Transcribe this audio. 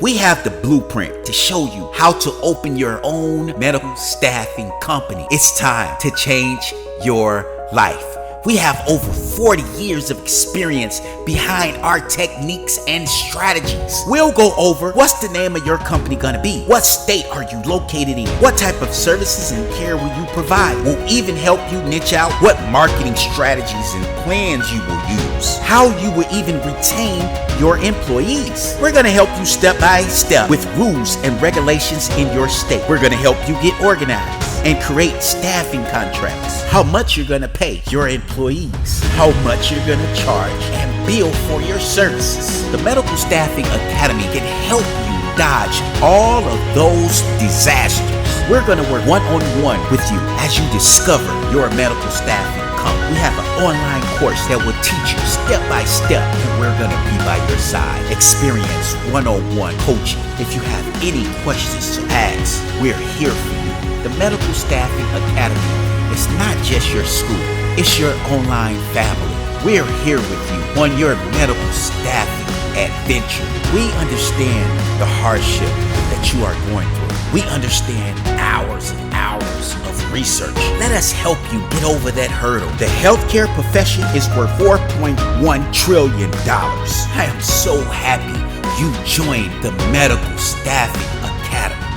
We have the blueprint to show you how to open your own medical staffing company. It's time to change your life. We have over 40 years of experience behind our techniques and strategies. We'll go over what's the name of your company gonna be, what state are you located in, what type of services and care will you provide. We'll even help you niche out what marketing strategies and plans you will use, how you will even retain your employees. We're gonna help you step by step with rules and regulations in your state. We're gonna help you get organized and create staffing contracts, how much you're gonna pay your employees, how much you're gonna charge and bill for your services. The Medical Staffing Academy can help you dodge all of those disasters. We're gonna work one-on-one with you as you discover your medical staffing company. We have an online course that will teach you step by step, and we're gonna be by your side. Experience one-on-one coaching. If you have any questions to ask, we're here for you. The Medical Staffing Academy is not just your school, it's your online family. We're here with you on your medical staffing adventure. We understand the hardship that you are going through. We understand hours and hours of research. Let us help you get over that hurdle. The healthcare profession is worth $4.1 trillion. I am so happy you joined the Medical Staffing Academy.